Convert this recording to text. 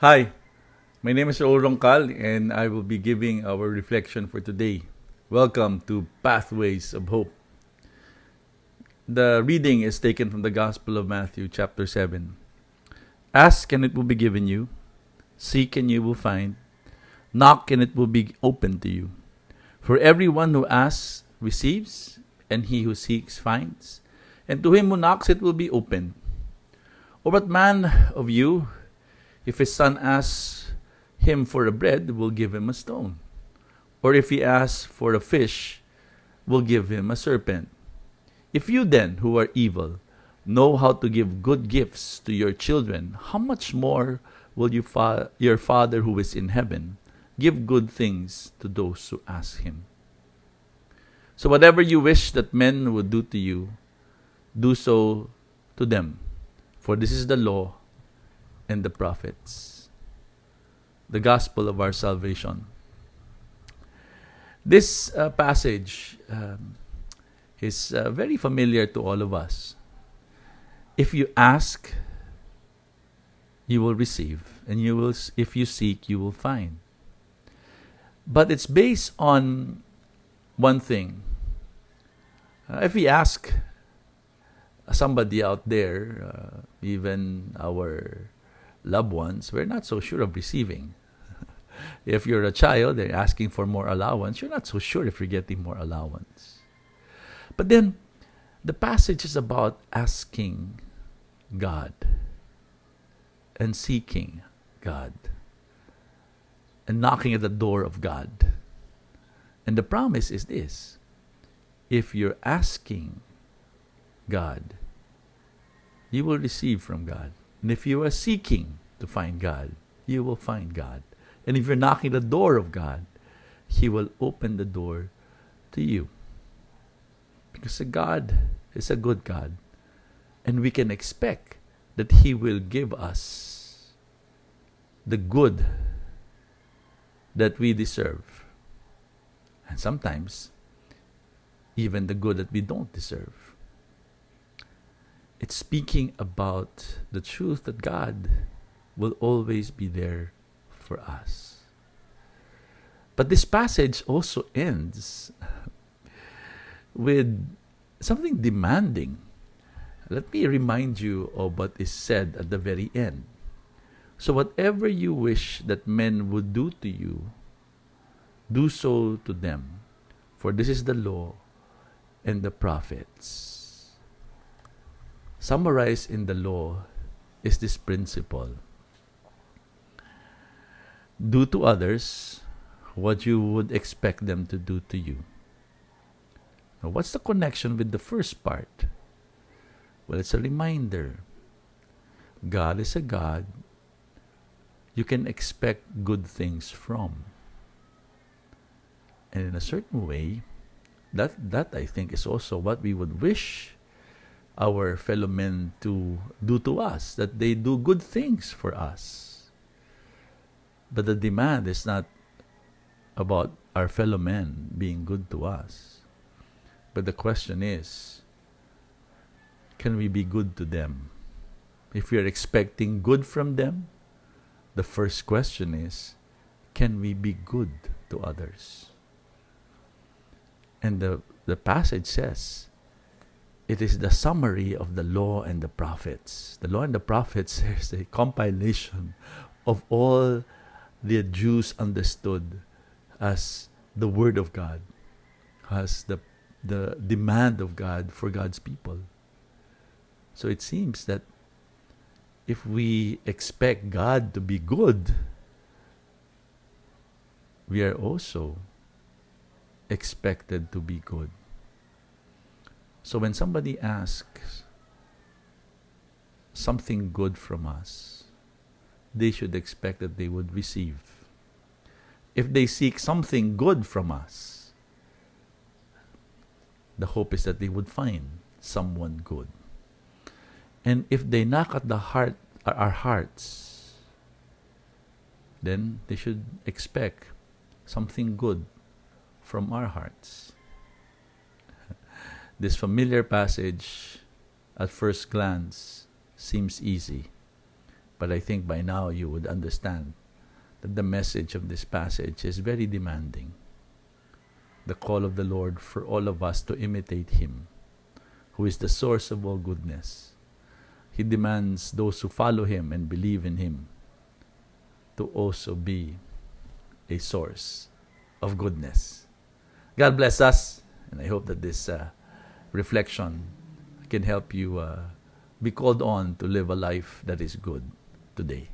Hi, my name is Raul Roncal and I will be giving our reflection for today. Welcome to Pathways of Hope. The reading is taken from the Gospel of Matthew, chapter 7. Ask and it will be given you, seek and you will find, knock and it will be opened to you. For everyone who asks receives, and he who seeks finds, and to him who knocks it will be opened. Or what man of you, if his son asks him for a bread, will give him a stone? Or if he asks for a fish, will give him a serpent? If you then, who are evil, know how to give good gifts to your children, how much more will your Father who is in heaven give good things to those who ask him? So whatever you wish that men would do to you, do so to them. For this is the law and the prophets. The gospel of our salvation. This passage is very familiar to all of us. If you ask, you will receive, and if you seek, you will find. But it's based on one thing. If we ask somebody out there, even our loved ones, we're not so sure of receiving. If you're a child, they're asking for more allowance, you're not so sure if you're getting more allowance. But then, the passage is about asking God and seeking God and knocking at the door of God. And the promise is this: if you're asking God, you will receive from God. And if you are seeking to find God, you will find God. And if you're knocking the door of God, He will open the door to you. Because God is a good God. And we can expect that He will give us the good that we deserve. And sometimes, even the good that we don't deserve. It's speaking about the truth that God will always be there for us. But this passage also ends with something demanding. Let me remind you of what is said at the very end. So whatever you wish that men would do to you, do so to them. For this is the law and the prophets. Summarized in the law is this principle. Do to others what you would expect them to do to you. Now, what's the connection with the first part? Well, it's a reminder. God is a God you can expect good things from. And in a certain way, that I think is also what we would wish our fellow men to do to us, that they do good things for us. But the demand is not about our fellow men being good to us. But the question is, can we be good to them? If we are expecting good from them, the first question is, can we be good to others? And the passage says, it is the summary of the law and the prophets. The law and the prophets is a compilation of all the Jews understood as the word of God, as the demand of God for God's people. So it seems that if we expect God to be good, we are also expected to be good. So when somebody asks something good from us, they should expect that they would receive. If they seek something good from us, the hope is that they would find someone good. And if they knock at our hearts, then they should expect something good from our hearts. This familiar passage, at first glance, seems easy. But I think by now you would understand that the message of this passage is very demanding. The call of the Lord for all of us to imitate Him, who is the source of all goodness. He demands those who follow Him and believe in Him to also be a source of goodness. God bless us, and I hope that this reflection can help you be called on to live a life that is good today.